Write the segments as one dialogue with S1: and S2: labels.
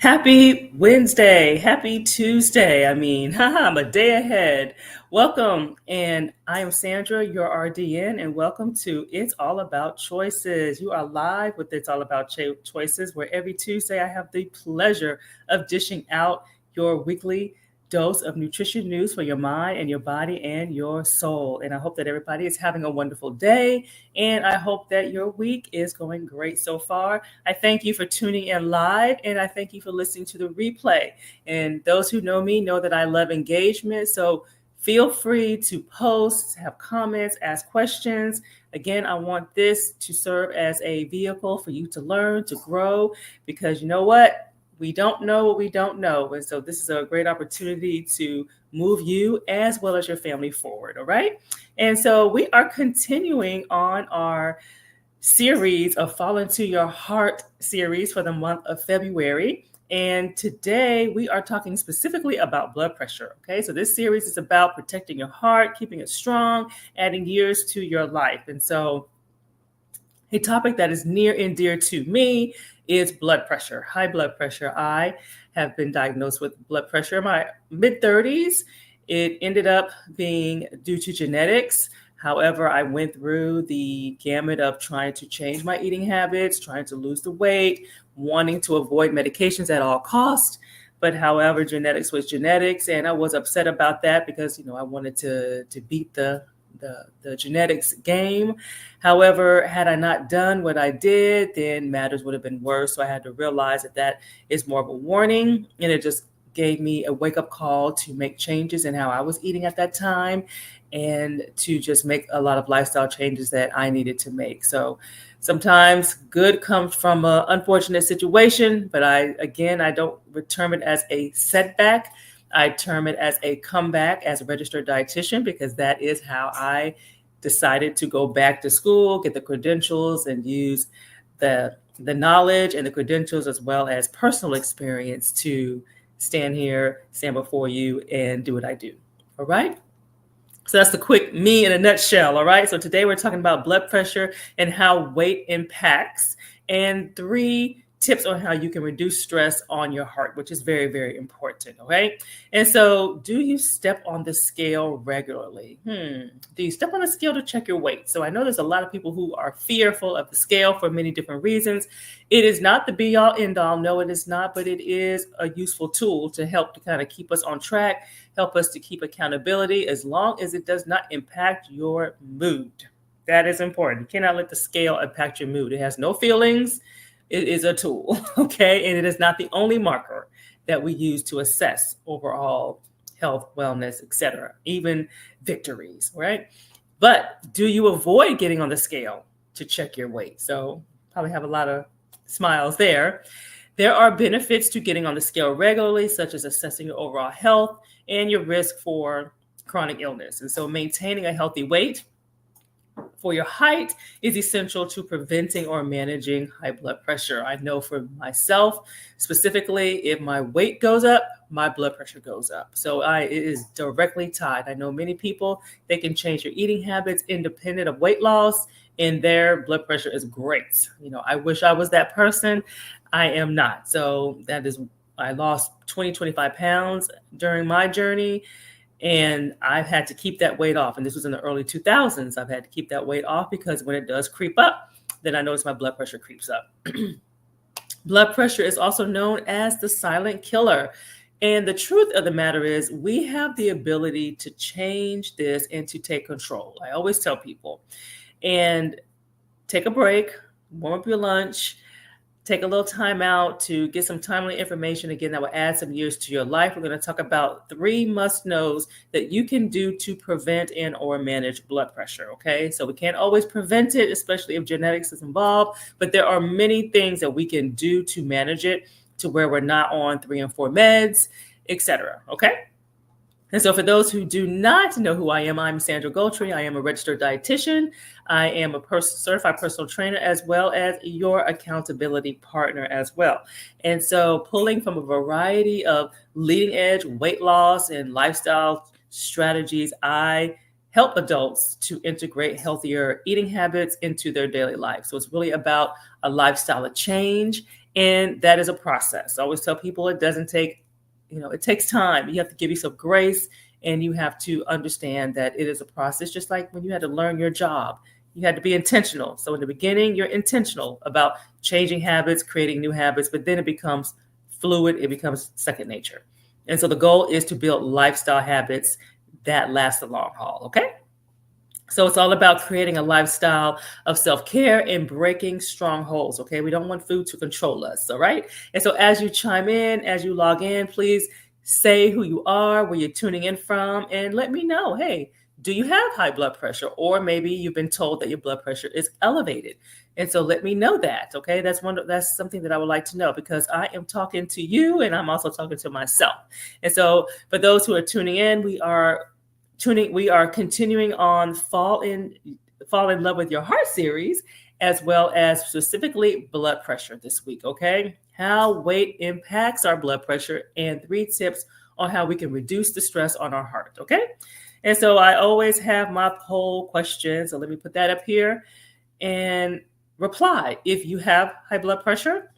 S1: Happy Wednesday. Happy Tuesday. Haha, I'm a day ahead. Welcome. And I am Sandra, your RDN, and welcome to It's All About Choices. You are live with It's All About Choices, where every Tuesday I have the pleasure of dishing out your weekly dose of nutrition news for your mind and your body and your soul. And I hope that everybody is having a wonderful day. And I hope that your week is going great so far. I thank you for tuning in live, and I thank you for listening to the replay. And those who know me know that I love engagement. So feel free to post, have comments, ask questions. Again, I want this to serve as a vehicle for you to learn, to grow, because you know what? We don't know what we don't know. And so this is a great opportunity to move you as well as your family forward. All right. And so we are continuing on our series of Fall Into Your Heart series for the month of February. And today we are talking specifically about blood pressure. Okay. So this series is about protecting your heart, keeping it strong, adding years to your life. And so a topic that is near and dear to me is blood pressure, high blood pressure. I have been diagnosed with blood pressure in my mid-30s. It ended up being due to genetics. However, I went through the gamut of trying to change my eating habits, trying to lose the weight, wanting to avoid medications at all costs. But however, genetics was genetics, and I was upset about that because I wanted to beat the genetics game. However, had I not done what I did, then matters would have been worse. So I had to realize that is more of a warning, and it just gave me a wake-up call to make changes in how I was eating at that time and to just make a lot of lifestyle changes that I needed to make. So sometimes good comes from an unfortunate situation, but I don't term it as a setback. I term it as a comeback as a registered dietitian, because that is how I decided to go back to school, get the credentials, and use the knowledge and the credentials as well as personal experience to stand before you and do what I do. All right. So that's the quick me in a nutshell. All right. So today we're talking about blood pressure and how weight impacts, and 3 tips on how you can reduce stress on your heart, which is very, very important. Okay. And so, do you step on the scale regularly? Do you step on the scale to check your weight? So I know there's a lot of people who are fearful of the scale for many different reasons. It is not the be all end all. No, it is not, but it is a useful tool to help to kind of keep us on track, help us to keep accountability, as long as it does not impact your mood. That is important. You cannot let the scale impact your mood. It has no feelings. It is a tool, okay? And it is not the only marker that we use to assess overall health, wellness, etc., even victories, right? But do you avoid getting on the scale to check your weight? So probably have a lot of smiles there. There are benefits to getting on the scale regularly, such as assessing your overall health and your risk for chronic illness. And so maintaining a healthy weight for your height is essential to preventing or managing high blood pressure. I know for myself, specifically, if my weight goes up, my blood pressure goes up. So it is directly tied. I know many people, they can change their eating habits independent of weight loss, and their blood pressure is great. I wish I was that person. I am not. So I lost 25 pounds during my journey. And I've had to keep that weight off. And this was in the early 2000s. I've had to keep that weight off because when it does creep up, then I notice my blood pressure creeps up. Blood pressure is also known as the silent killer. And the truth of the matter is, we have the ability to change this and to take control. I always tell people, and take a break, warm up your lunch, take a little time out to get some timely information, again, that will add some years to your life. We're going to talk about 3 must-knows that you can do to prevent and or manage blood pressure, okay? So we can't always prevent it, especially if genetics is involved, but there are many things that we can do to manage it to where we're not on 3 and 4 meds, etc., okay? And so for those who do not know who I am, I'm Sandra Goltry. I am a registered dietitian. I am a certified personal trainer, as well as your accountability partner as well. And so pulling from a variety of leading edge weight loss and lifestyle strategies, I help adults to integrate healthier eating habits into their daily life. So it's really about a lifestyle of change And that is a process. I always tell people it doesn't take, it takes time. You have to give yourself grace, and you have to understand that it is a process, just like when you had to learn your job. You had to be intentional. So in the beginning, you're intentional about changing habits, creating new habits, but then it becomes fluid, it becomes second nature. And so the goal is to build lifestyle habits that last the long haul, okay? So it's all about creating a lifestyle of self-care and breaking strongholds, okay? We don't want food to control us, all right? And so as you chime in, as you log in, please say who you are, where you're tuning in from, and let me know, hey, do you have high blood pressure? Or maybe you've been told that your blood pressure is elevated. And so let me know that, okay? That's something that I would like to know, because I am talking to you and I'm also talking to myself. And so for those who are tuning in, we are continuing on Fall in Love with Your Heart series, as well as specifically blood pressure this week, okay? How weight impacts our blood pressure, and 3 tips on how we can reduce the stress on our heart, okay? And so I always have my poll question. So let me put that up here and reply if you have high blood pressure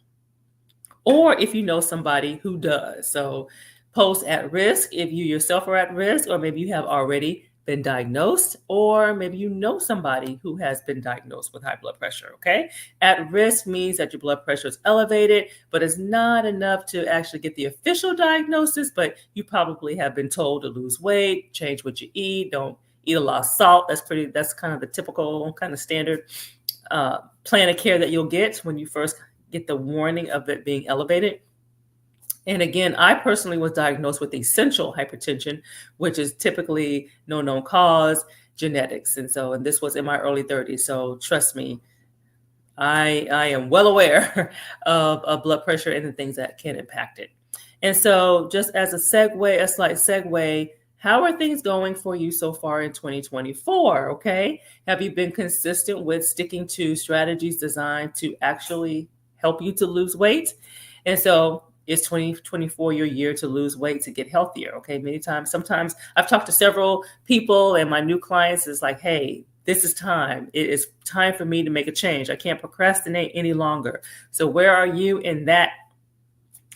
S1: or if you know somebody who does. So post at risk if you yourself are at risk, or maybe you have already been diagnosed, or maybe you know somebody who has been diagnosed with high blood pressure, okay? At risk means that your blood pressure is elevated, but it's not enough to actually get the official diagnosis, but you probably have been told to lose weight, change what you eat, don't eat a lot of salt. That's kind of the typical kind of standard plan of care that you'll get when you first get the warning of it being elevated. And again, I personally was diagnosed with essential hypertension, which is typically no known cause, genetics. And this was in my early 30s. So trust me, I am well aware of blood pressure and the things that can impact it. And so just as a slight segue, how are things going for you so far in 2024? Okay. Have you been consistent with sticking to strategies designed to actually help you to lose weight? And so is 2024 your year to lose weight, to get healthier? Okay. Sometimes I've talked to several people, and my new clients is like, hey, this is time. It is time for me to make a change. I can't procrastinate any longer. So where are you in that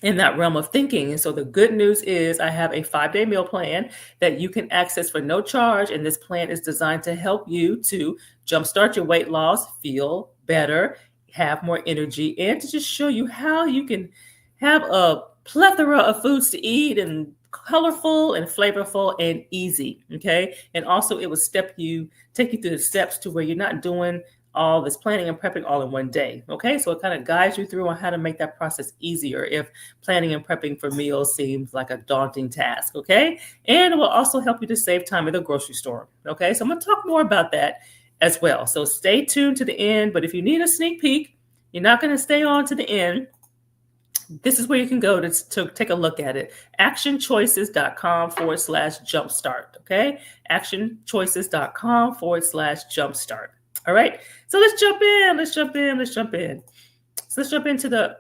S1: realm of thinking? And so the good news is I have a 5-day meal plan that you can access for no charge. And this plan is designed to help you to jumpstart your weight loss, feel better, have more energy, and to just show you how you can have a plethora of foods to eat, and colorful and flavorful and easy, okay? And also it will take you through the steps to where you're not doing all this planning and prepping all in one day, okay? So it kind of guides you through on how to make that process easier if planning and prepping for meals seems like a daunting task, okay? And it will also help you to save time at the grocery store, okay? So I'm gonna talk more about that as well. So stay tuned to the end, but if you need a sneak peek, you're not gonna stay on to the end, this is where you can go to take a look at it. actionchoices.com/jumpstart. Okay. actionchoices.com/jumpstart. All right. So let's jump in. So let's jump into the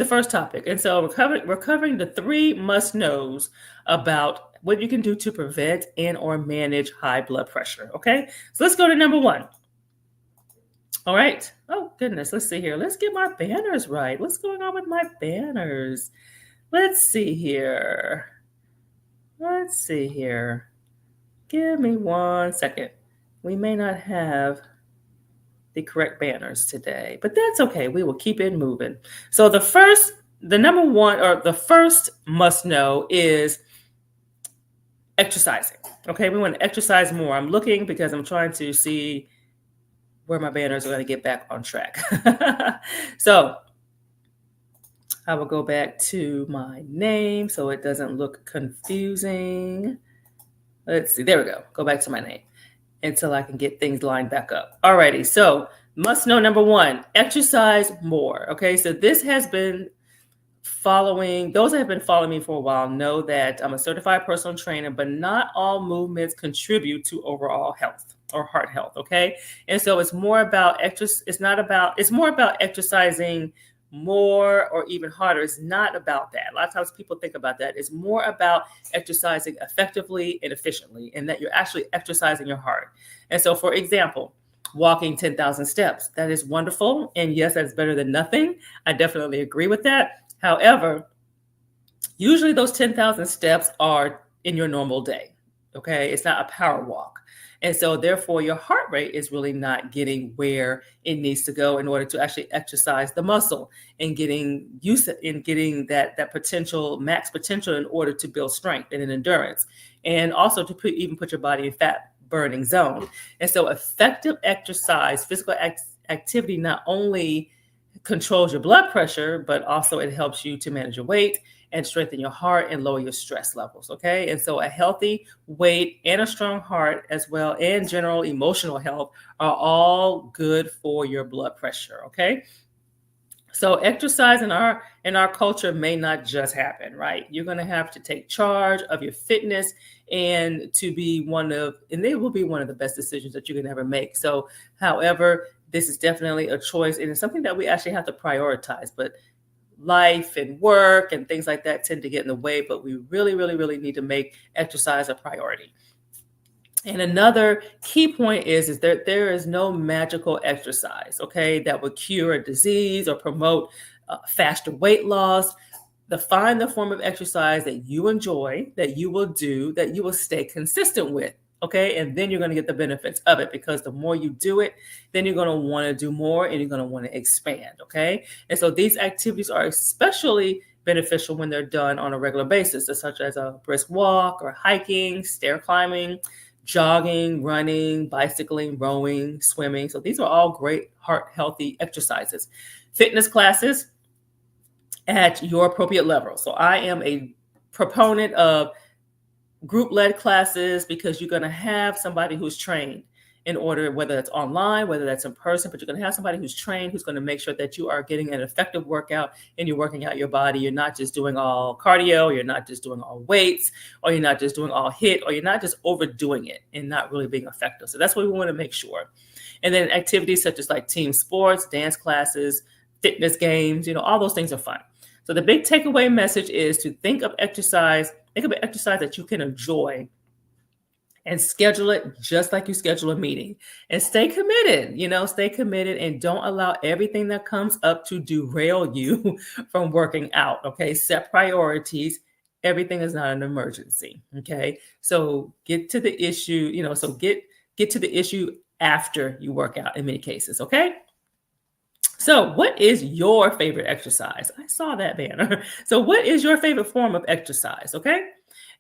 S1: first topic. And so we're covering the 3 must-knows about what you can do to prevent and or manage high blood pressure. Okay. So let's go to number 1. All right. Oh, goodness. Let's see here. Let's get my banners right. What's going on with my banners? Let's see here. Give me 1 second. We may not have the correct banners today, but that's okay. We will keep it moving. So the first must know is exercising. Okay. We want to exercise more. I'm looking because I'm trying to see where my banners are going to get back on track. So I will go back to my name so it doesn't look confusing. Let's see. There we go. Go back to my name until I can get things lined back up. Alrighty. So must know number 1, exercise more. Okay. So this has been those that have been following me for a while know that I'm a certified personal trainer, but not all movements contribute to overall health or heart health. Okay. And so it's more about it's more about exercising more or even harder. It's not about that. A lot of times people think about that. It's more about exercising effectively and efficiently, and that you're actually exercising your heart. And so, for example, walking 10,000 steps. That is wonderful. And yes, that's better than nothing. I definitely agree with that. However, usually those 10,000 steps are in your normal day. Okay. It's not a power walk. And so therefore your heart rate is really not getting where it needs to go in order to actually exercise the muscle and getting use in getting that potential, max potential, in order to build strength and an endurance, and also to even put your body in fat burning zone. And so effective exercise, physical activity, not only controls your blood pressure, but also it helps you to manage your weight and strengthen your heart and lower your stress levels. Okay. And so a healthy weight and a strong heart, as well, and general emotional health, are all good for your blood pressure. Okay. So exercise in our culture may not just happen, right? You're going to have to take charge of your fitness, and they will be one of the best decisions that you can ever make. So, however, this is definitely a choice, and it's something that we actually have to prioritize. But life and work and things like that tend to get in the way, but we really, really, really need to make exercise a priority. And another key point is that there is no magical exercise, okay, that would cure a disease or promote faster weight loss. Find the form of exercise that you enjoy, that you will do, that you will stay consistent with. Okay. And then you're going to get the benefits of it, because the more you do it, then you're going to want to do more and you're going to want to expand. Okay. And so these activities are especially beneficial when they're done on a regular basis, such as a brisk walk or hiking, stair climbing, jogging, running, bicycling, rowing, swimming. So these are all great heart healthy exercises. Fitness classes at your appropriate level. So I am a proponent of group-led classes, because you're going to have somebody who's trained in order, whether that's online, whether that's in person, but you're going to have somebody who's trained, who's going to make sure that you are getting an effective workout and you're working out your body. You're not just doing all cardio, you're not just doing all weights, or you're not just doing all HIIT, or you're not just overdoing it and not really being effective. So that's what we want to make sure. And then activities such as like team sports, dance classes, fitness games, all those things are fun. So the big takeaway message is to think of exercise that you can enjoy, and schedule it just like you schedule a meeting, and stay committed, and don't allow everything that comes up to derail you from working out. Okay. Set priorities. Everything is not an emergency. Okay. So get to the issue, get to the issue after you work out in many cases. Okay. So what is your favorite exercise? I saw that banner. So what is your favorite form of exercise? Okay.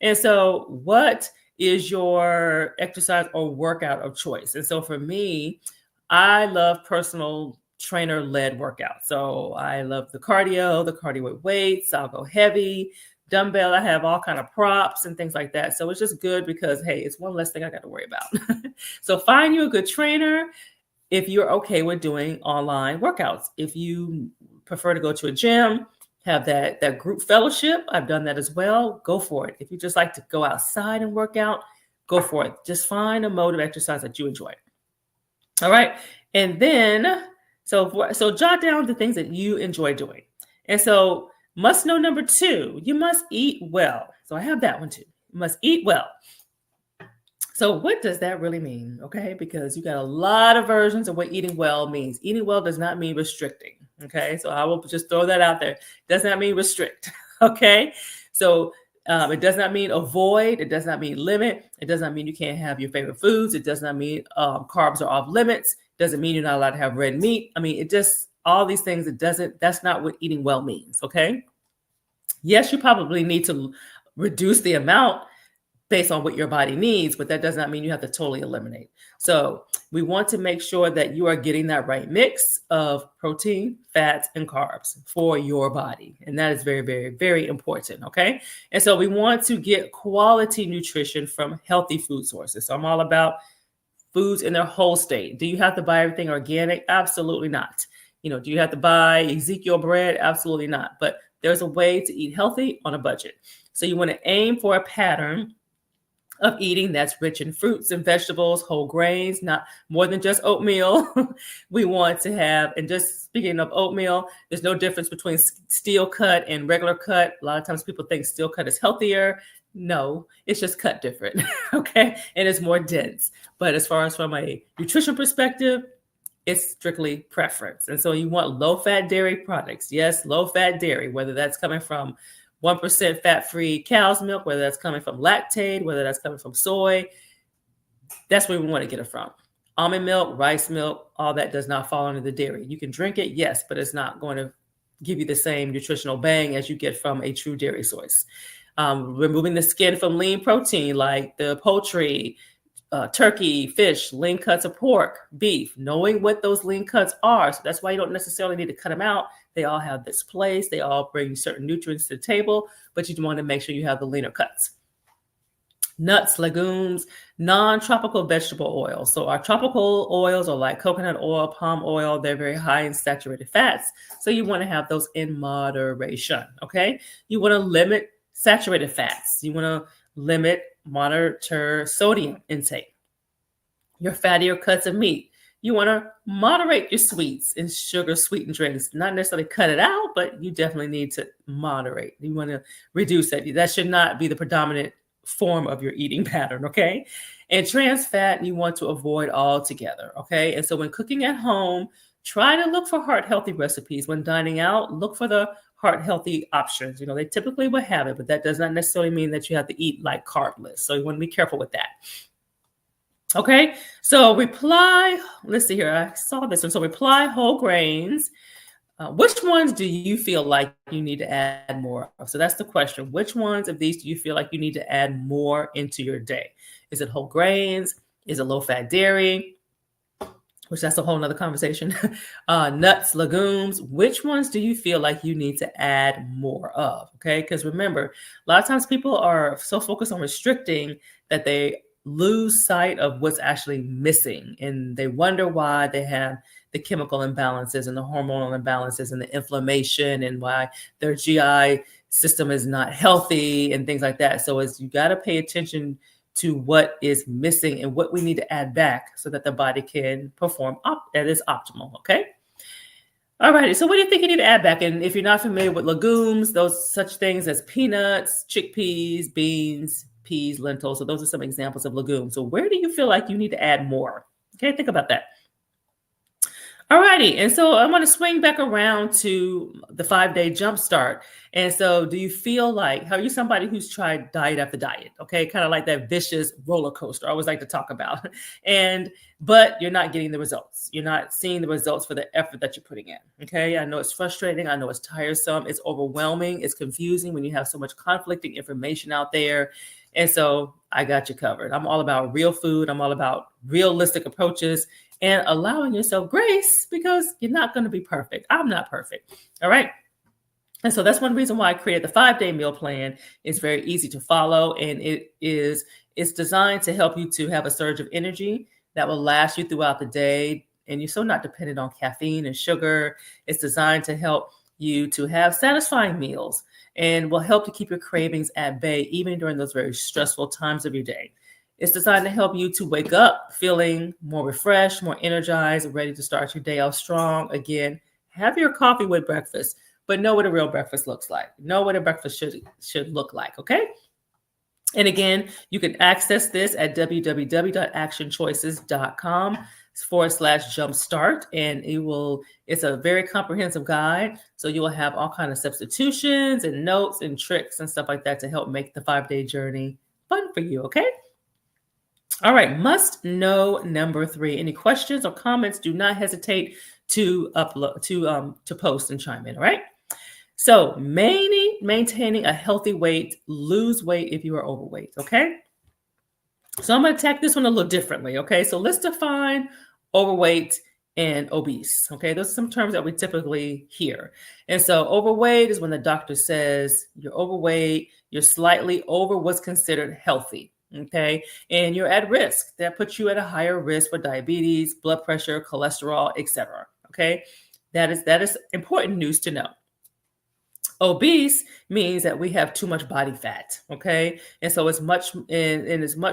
S1: And so what is your exercise or workout of choice? And so for me, I love personal trainer led workouts. So I love the cardio with weights. I'll go heavy, dumbbell. I have all kind of props and things like that. So it's just good because, hey, it's one less thing I got to worry about. So find you a good trainer if you're okay with doing online workouts. If you prefer to go to a gym, have that group fellowship, I've done that as well, go for it. If you just like to go outside and work out, go for it. Just find a mode of exercise that you enjoy. All right. And then, so jot down the things that you enjoy doing. And so must know number 2, you must eat well. So I have that one too. You must eat well. So what does that really mean? Okay, because you got a lot of versions of what eating well means. Eating well does not mean restricting. Okay, so I will just throw that out there. It does not mean restrict. Okay, so it does not mean avoid. It does not mean limit. It does not mean you can't have your favorite foods. It does not mean carbs are off limits. It doesn't mean you're not allowed to have red meat. I mean, it just, all these things, that's not what eating well means. Okay, yes, you probably need to reduce the amount based on what your body needs, but that does not mean you have to totally eliminate. So we want to make sure that you are getting that right mix of protein, fats, and carbs for your body. And that is very, very, very important. Okay. And so we want to get quality nutrition from healthy food sources. So I'm all about foods in their whole state. Do you have to buy everything organic? Absolutely not. Do you have to buy Ezekiel bread? Absolutely not. But there's a way to eat healthy on a budget. So you want to aim for a pattern of eating that's rich in fruits and vegetables, whole grains, not more than just oatmeal. We want to have, and just speaking of oatmeal, there's no difference between steel cut and regular cut. A lot of times people think steel cut is healthier. No, it's just cut different. Okay. And it's more dense. But as far as from a nutrition perspective, it's strictly preference. And so you want low fat dairy products. Yes, low fat dairy, whether that's coming from 1% fat free cow's milk, whether that's coming from lactate, whether that's coming from soy, that's where we want to get it from. Almond milk, rice milk, all that does not fall under the dairy. You can drink it, yes, but it's not going to give you the same nutritional bang as you get from a true dairy source. Removing the skin from lean protein like the poultry, turkey, fish, lean cuts of pork, beef, knowing what those lean cuts are. So that's why you don't necessarily need to cut them out. They all have this place. They all bring certain nutrients to the table, but you want to make sure you have the leaner cuts. Nuts, legumes, non-tropical vegetable oils. So our tropical oils are like coconut oil, palm oil. They're very high in saturated fats. So you want to have those in moderation, okay? You want to limit saturated fats. You want to monitor sodium intake. Your fattier cuts of meat. You want to moderate your sweets and sugar sweetened drinks. Not necessarily cut it out, but you definitely need to moderate. You want to reduce that. That should not be the predominant form of your eating pattern, okay? And trans fat, you want to avoid altogether, okay? And so when cooking at home, try to look for heart-healthy recipes. When dining out, look for the heart-healthy options. They typically will have it, but that does not necessarily mean that you have to eat like carbless. So you want to be careful with that. Okay, so let's see here. I saw this one. So reply whole grains. Which ones do you feel like you need to add more of? So that's the question. Which ones of these do you feel like you need to add more into your day? Is it whole grains? Is it low-fat dairy? Which that's a whole nother conversation. Nuts, legumes. Which ones do you feel like you need to add more of? Okay, because remember, a lot of times people are so focused on restricting that they lose sight of what's actually missing, and they wonder why they have the chemical imbalances and the hormonal imbalances and the inflammation and why their GI system is not healthy and things like that. So you got to pay attention to what is missing and what we need to add back so that the body can perform at its optimal. Okay. All righty. So what do you think you need to add back? And if you're not familiar with legumes, those such things as peanuts, chickpeas, beans, peas, lentils. So those are some examples of legumes. So where do you feel like you need to add more? Okay. Think about that. All righty. And so I want to swing back around to the 5-day jump start. And so do you feel like, are you somebody who's tried diet after diet? Okay. Kind of like that vicious roller coaster I always like to talk about. But you're not getting the results. You're not seeing the results for the effort that you're putting in. Okay. I know it's frustrating. I know it's tiresome. It's overwhelming. It's confusing when you have so much conflicting information out there. And so I got you covered. I'm all about real food. I'm all about realistic approaches and allowing yourself grace because you're not going to be perfect. I'm not perfect. All right. And so that's one reason why I created the 5-day meal plan. It's very easy to follow, and it's designed to help you to have a surge of energy that will last you throughout the day. And you're so not dependent on caffeine and sugar. It's designed to help you to have satisfying meals and will help to keep your cravings at bay, even during those very stressful times of your day. It's designed to help you to wake up feeling more refreshed, more energized, ready to start your day off strong. Again, have your coffee with breakfast, but know what a real breakfast looks like. Know what a breakfast should look like, okay? And again, you can access this at www.actionchoices.com/jumpstart. And it's a very comprehensive guide. So you will have all kinds of substitutions and notes and tricks and stuff like that to help make the 5-day journey fun for you, okay? All right, must know number 3. Any questions or comments, do not hesitate to post and chime in, all right? So maintaining a healthy weight, lose weight if you are overweight, okay? So I'm going to attack this one a little differently, okay? So let's define overweight and obese, okay? Those are some terms that we typically hear. And so overweight is when the doctor says you're overweight, you're slightly over what's considered healthy. Okay. And you're at risk. That puts you at a higher risk for diabetes, blood pressure, cholesterol, etc. Okay. That is important news to know. Obese means that we have too much body fat. Okay. And so it's much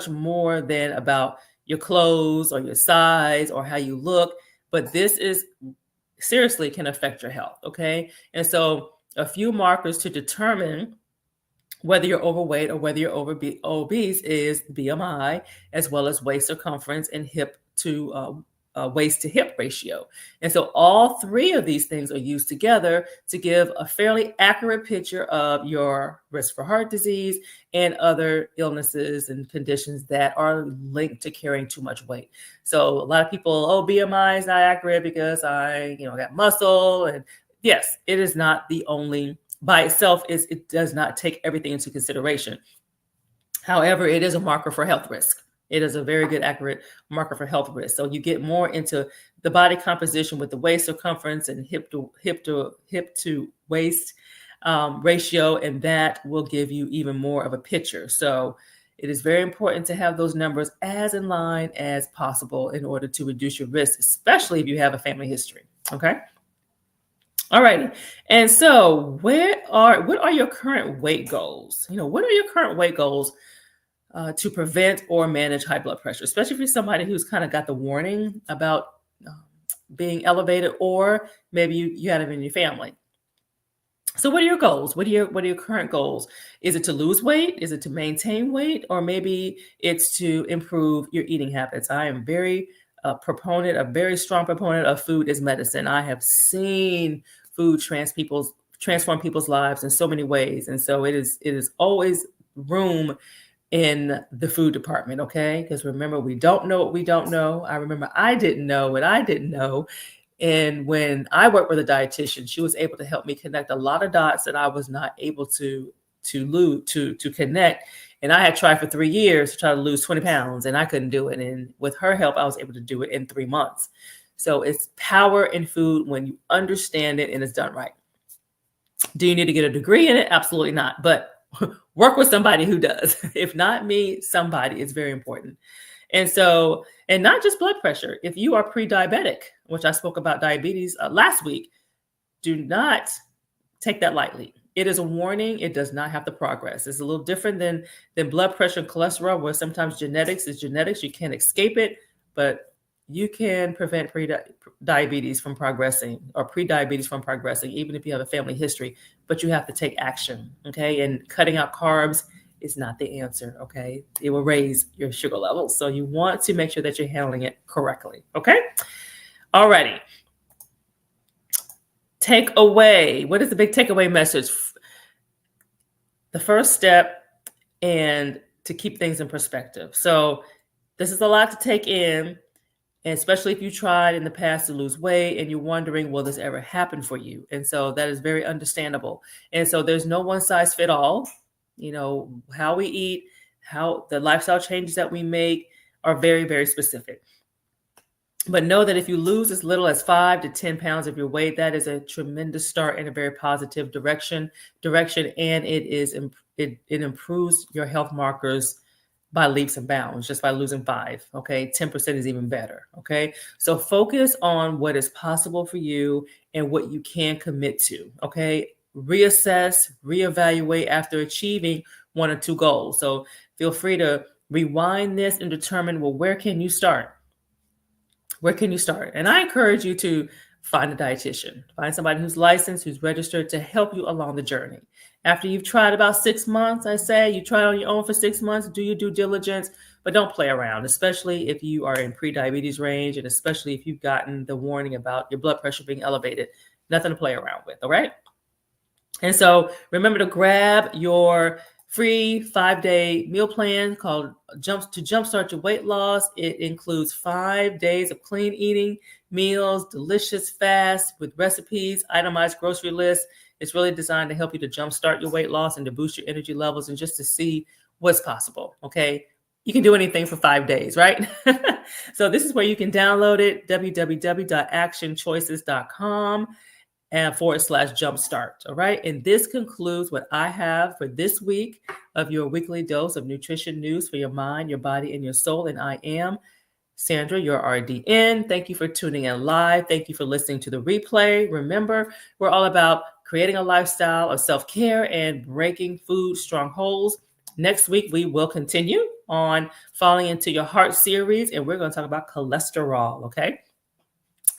S1: more than about your clothes or your size or how you look, but this is seriously can affect your health. Okay. And so a few markers to determine whether you're overweight or whether you're obese, is BMI, as well as waist circumference and hip to waist to hip ratio. And so all three of these things are used together to give a fairly accurate picture of your risk for heart disease and other illnesses and conditions that are linked to carrying too much weight. So a lot of people, BMI is not accurate because I got muscle. And yes, it is not the only, by itself, it does not take everything into consideration. However, it is a marker for health risk. It is a very good, accurate marker for health risk. So you get more into the body composition with the waist circumference and hip to waist ratio, and that will give you even more of a picture. So it is very important to have those numbers as in line as possible in order to reduce your risk, especially if you have a family history. Okay. All righty. And so what are your current weight goals? What are your current weight goals to prevent or manage high blood pressure, especially if you're somebody who's kind of got the warning about being elevated, or maybe you had it in your family. So what are your goals? What are your current goals? Is it to lose weight? Is it to maintain weight? Or maybe it's to improve your eating habits? I am a very strong proponent of food as medicine. I have seen food transform people's lives in so many ways. And so it is always room in the food department, okay? Because remember, we don't know what we don't know. I remember I didn't know what I didn't know. And when I worked with a dietitian, she was able to help me connect a lot of dots that I was not able to connect. And I had tried for 3 years to try to lose 20 pounds, and I couldn't do it. And with her help, I was able to do it in 3 months. So it's power in food when you understand it and it's done right. Do you need to get a degree in it? Absolutely not. But work with somebody who does. If not me, somebody. It's very important. And so, and not just blood pressure. If you are pre-diabetic, which I spoke about diabetes last week, do not take that lightly. It is a warning. It does not have to progress. It's a little different than blood pressure and cholesterol, where sometimes genetics is genetics. You can't escape it, but you can prevent diabetes from progressing, or pre-diabetes from progressing, even if you have a family history, but you have to take action. Okay. And cutting out carbs is not the answer. Okay. It will raise your sugar levels. So you want to make sure that you're handling it correctly. Okay. Alrighty. Takeaway. What is the big takeaway message? The first step, and to keep things in perspective. So this is a lot to take in. And especially if you tried in the past to lose weight and you're wondering, will this ever happen for you? And so that is very understandable. And so there's no one size fit all. How we eat, how the lifestyle changes that we make are very, very specific. But know that if you lose as little as 5 to 10 pounds of your weight, that is a tremendous start in a very positive direction. And it improves your health markers by leaps and bounds, just by losing 5. Okay. 10% is even better. Okay. So focus on what is possible for you and what you can commit to. Okay. Reassess, reevaluate after achieving 1 or 2 goals. So feel free to rewind this and determine, well, where can you start? Where can you start? And I encourage you to find a dietitian, find somebody who's licensed, who's registered to help you along the journey. After you've tried about 6 months, I say you try on your own for 6 months, do your due diligence, but don't play around, especially if you are in pre-diabetes range, and especially if you've gotten the warning about your blood pressure being elevated. Nothing to play around with, all right? And so remember to grab your free 5-day meal plan called Jumpstart Your Weight Loss. It includes 5 days of clean eating, meals, delicious fast with recipes, itemized grocery lists. It's really designed to help you to jumpstart your weight loss and to boost your energy levels and just to see what's possible. Okay. You can do anything for 5 days, right? So this is where you can download it, www.actionchoices.com /jumpstart. All right. And this concludes what I have for this week of your weekly dose of nutrition news for your mind, your body, and your soul. And I am Sandra, your RDN. Thank you for tuning in live. Thank you for listening to the replay. Remember, we're all about creating a lifestyle of self-care and breaking food strongholds. Next week, we will continue on Falling Into Your Heart series, and we're going to talk about cholesterol, okay?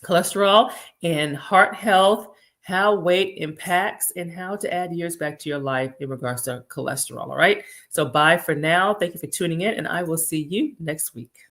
S1: Cholesterol and heart health, how weight impacts and how to add years back to your life in regards to cholesterol. All right. So bye for now. Thank you for tuning in, and I will see you next week.